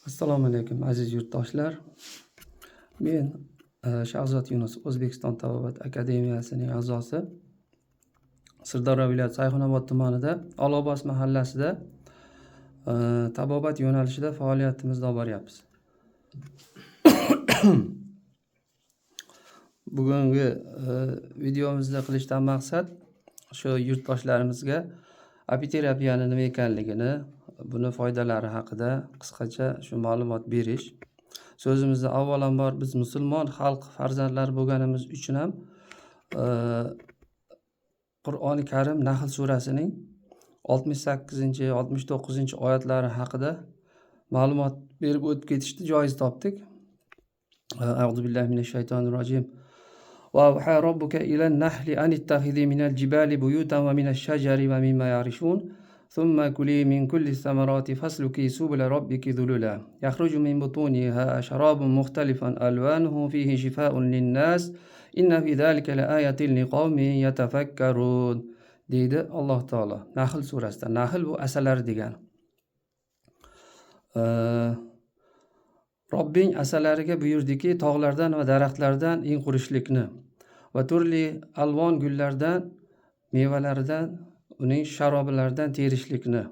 Assalomu alaykum aziz yurtdoshlar. Men Shahzod Yunus, O'zbekiston Tabobat akademiyasining a'zosi. Sirdaryo viloyati Sayxunobod tumanida Olobos mahallasida tabobat yo'nalishida faoliyatimizni olib boryapmiz. Bugungi videomizda qilishdan maqsad shu yurtdoshlarimizga apiterapiyani nima ekanligini, buni foydalari haqida qisqacha shu ma'lumot berish. So'zimizda avvalambor biz musulmon xalq farzandlari bo'lganimiz uchun ham Qur'oni Karim Nahl surasining 68-69 oyatlari haqida ma'lumot berib o'tib ketishni joiz topdik. A'udhu billahi minash shaytonir rojim. وأوحى ربك إلى النحل أن اتخذي من الجبال بيوتا ومن الشجر ومما يعرشون ثم كلي من كل الثمرات فاسلكي سبل ربك ذللا يخرج من بطونها شراب مختلفا ألوانه فيه شفاء للناس إن في ذلك لآية لقوم يتفكرون deydi Alloh taolo Nahl surasida. Nahl bu asalari degani. Robbing asalariga buyurdiki, tog'lardan va daraxtlardan in qurishlikni va turli alvon gullardan, mevalaridan, uning sharoblaridan terishlikni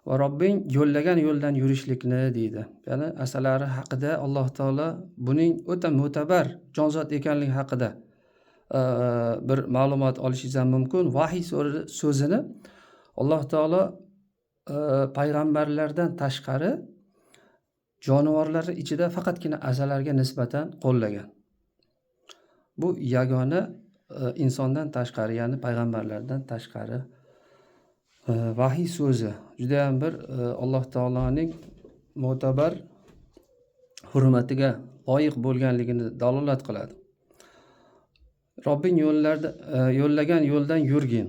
va Robbing yo'llagan yo'ldan yurishlikni deydi. Ya'ni asalari haqida Alloh taolo buning o'ta mo'tabar jonzot ekanligi haqida bir ma'lumot olishingiz ham mumkin. Vahiy so'zini Alloh taolo payg'ambarlardan tashqari jonivorlar ichida faqatgina asalariga nisbatan qo'llagan. Bu yagona insondan tashqari, ya'ni payg'ambarlardan tashqari vahiy so'zi juda ham bir Alloh taoloning mo'tabar hurmatiga loyiq bo'lganligini dalolat qiladi. Robbing yo'llagan yo'ldan yurgin.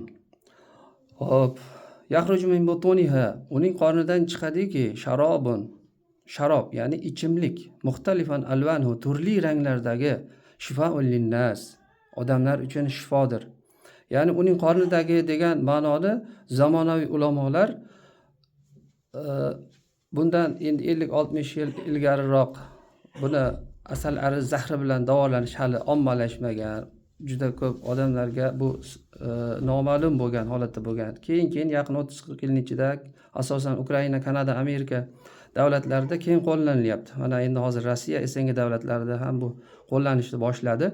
Hop, yaxruju min butuniha, uning qornidan chiqadiki, sharob, ya'ni ichimlik, muxtalifan alvanhu, turli ranglardagi, shifaun linnas, odamlar uchun shifodir. Ya'ni uning qornidagi degan ma'noni zamonaviy ulamolar bundan endi 50-60 yil ilgariroq buni asal ariz zahri bilan davolanish hali ommalashmagan, juda ko'p odamlarga bu noma'lum bo'lgan holatda bo'lgan. Keyin yaqin 30-40 yilning ichida asosan Ukraina, Kanada, Amerika davlatlarida keng qo'llanilyapti. Mana endi hozir Rossiya, SNG davlatlarida ham bu qo'llanishni boshladi.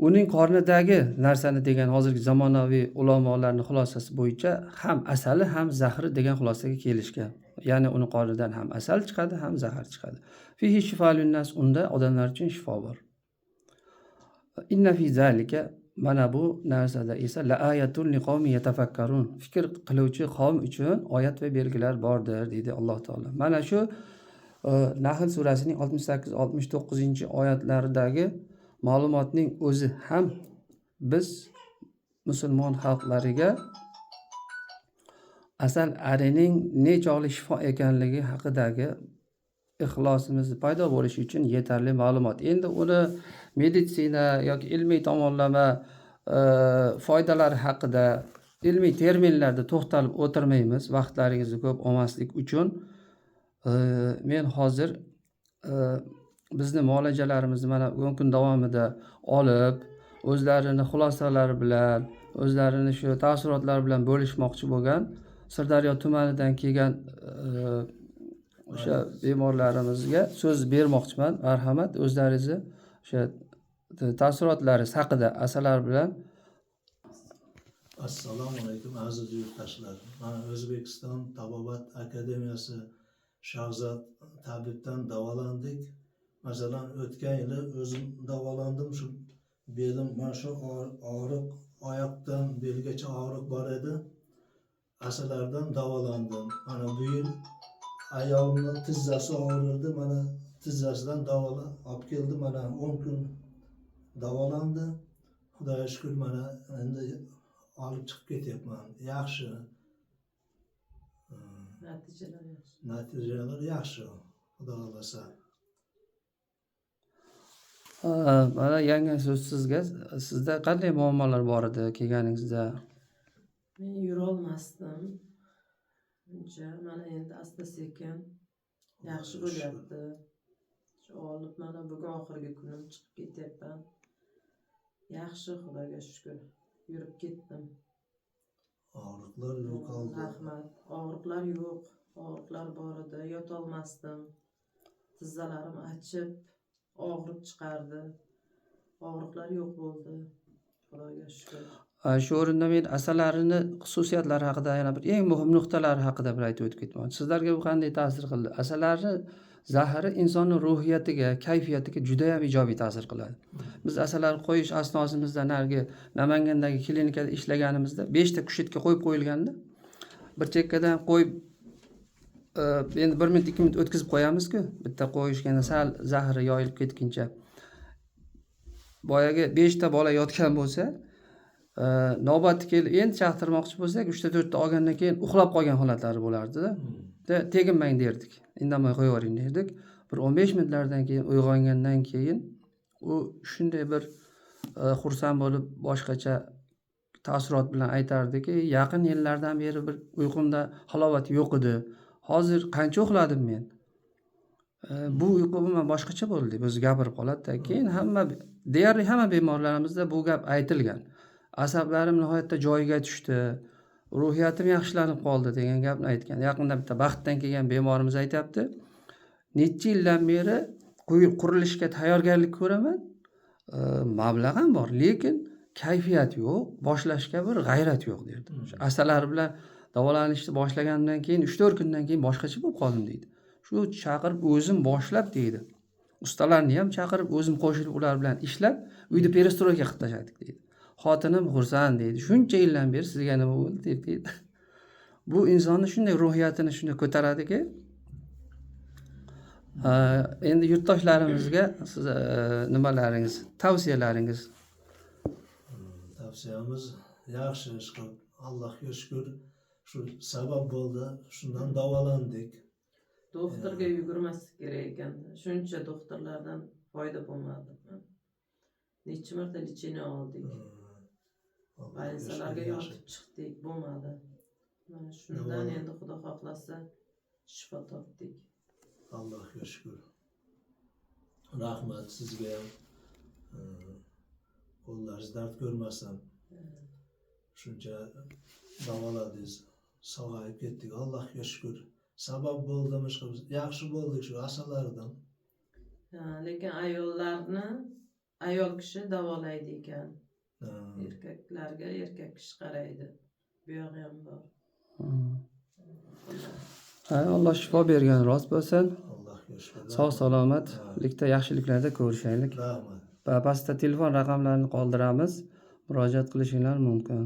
Uning qornidagi narsani degan hozirgi zamonaviy ulamolarning xulosasi bo'yicha ham asali ham zahri degan xulosaga kelishgan. Ya'ni uning qornidan ham asal chiqadi, ham zahar chiqadi. Fihi shifalun nas, unda odamlar uchun shifo bor. Inna fi zalika, mana bu narsada esa la ayatun liqawmi yatafakkarun, fikr qiluvchi qavm uchun oyat va belgilar bordir deydi Alloh taolo. Mana shu Nahl surasining 68-69 oyatlaridagi ma'lumotning o'zi ham biz musulmon xalqlariga asal arining nechog'li shifo ekanligi haqidagi ixlosimiz paydo bo'lishi uchun yetarli ma'lumot. Endi uni meditsina yoki ilmiy tomonlama foydalari haqida ilmiy terminlarda to'xtalib o'tirmaymiz, vaqtlaringizni ko'p olmaslik uchun. Men hozir bizni muolajalarimizni mana 10 kun davomida olib, o'zlarini xulosalari bilan, o'zlarini shu taassurotlari bilan bo'lishmoqchi bo'lgan Sirdaryo tumanidan kelgan o'sha bemorlarimizga so'z bermoqchiman. Marhamat, o'zlaringizni o'sha taassurotlaringiz haqida asalar bilan. Assalomu alaykum aziz yurtdoshlar. Mana O'zbekiston Tabobat akademiyasi Shahzod tabibdan davolandik. Masalan, o'tgan yili o'zim davolandim. Shu belim, mana shu og'riq, oyoqdan belgacha og'riq bor edi. Asalardan davolandim. Mana bu yil ayolning tizzasi og'rirdi. Mana tizzasidan davolanib olib keldim. Mana 10 kun davolandi. Xudoga shukr, mana endi olib chiqib ketyapman. Yaxshi. Natijalar yaxshi. Xudo xolasa. Mana yangi so'z sizga. Sizda qanday muammolar bor edi kelganingizda? Men yurolmasdim. Uncha mana endi asta-sekin yaxshi bo'lyapti. Shu olib mana bugun oxirgi kunim chiqib ketyapman. Yaxshi, Xudoga shukr. Yurib ketdim. Og'riqlar yo'qoldi. Rahmat. Og'riqlar yo'q. Og'riqlar bor edi. Yotolmasdim. Tizzalarim achib, og'riq chiqardi. Og'riqlar yo'q bo'ldi. Xudoga shukr. Shu o'rinda men asalarining xususiyatlari haqida yana bir eng muhim nuqtalari haqida bir aytib o'tib ketmoqchiman. Sizlarga bu qanday ta'sir qildi? Asalari zahri insonning ruhiyatiga, kayfiyatiga juda ham ijobiy ta'sir qiladi. Biz asalari qo'yish asnosimizda narigi Namangandagi klinikada ishlaganimizda 5 ta kushetka qo'yib qo'yilganda bir chekkadan qo'yib endi 1 minut 2 minut o'tkazib qo'yamiz-ku. Bitta qo'yishganda sal zahri yoyilib ketguncha. Boyagi 5 ta bola yotgan bo'lsa, navbati kelib endi chaqtirmoqchi bo'lsak 3 ta 4 ta olgandan keyin uxlab qolgan holatlari bo'lardi-da. Teginmang derdik. Indamay qo'yavering derdik. Bir 15 minutlardan keyin uyg'ongandan keyin u shunday bir xursand bo'lib boshqacha taassurot bilan aytardiki, yaqin yillardan beri bir uyqumda halovat yo'q edi. Hozir qancha uxladim men? Bu uyqu umuman boshqacha bo'ldi deb o'zi gapirib qoladi-da. Keyin deyarli hamma bemorlarimizda bu gap aytilgan. Asablarim nihoyatda joyiga tushdi. Ruhiyatim yaxshilanib qoldi degan gapni aytgan. Yaqinda bitta Baxtdan kelgan bemorimiz aytibdi. Necha yildan beri qurilishga tayyorgarlik ko'raman. Mablag' ham bor, lekin kayfiyat yo'q, boshlashga bir g'ayrat yo'q derdi. Asalari bilan davolanishni boshlagandan keyin 3-4 kundan keyin boshqacha bo'lib qoldim deydi. Shu chaqirib o'zim boshlab deydi. Ustalarni ham chaqirib o'zim qo'shilib ular bilan ishlab, uyda perestroyka qilib tashladik deydi. Xotinim xursand deydi. Shuncha yildan beri sizga nima bo'ldi deb deydi. Bu insonni shunday ruhiyatini shunday ko'taradiki, endi yurtdoshlarimizga siz nimalaringiz, tavsiyalaringiz? Tavsiyamiz yaxshi ish qilib, Allohga shukr, shu sabab bo'ldi, shundan davolandik. Doktorga yugurmaslik kerak ekan. Shuncha doktorlardan foyda bo'lmadi. Necha marta lecheniya oldik. Больницаlarga yotib chiqdik, bo'lmadi. Mana shundan endi Xudo xohlasa shifo topdik. Allohga shukr. Rahmat sizga ham. Qo'llaringiz dard ko'rmasin. Shuncha davoladingiz, sog'ayib ketdik. Allohga shukr. Sabab bo'ldimi, yaxshi bo'ldik shu asalaridan. Lekin ayol kishi davolaydi ekan. Erkaklarga erkak kishi qaraydi. Bu yog'i ham bor. Alloh shifo bergan rost bo'lsin. Allohga shukr. Sog' salomatlikda, yaxshiliklarda ko'rishaylik. Rahmat. Pastda telefon raqamlarini qoldiramiz. Murojaat qilishinglar mumkin.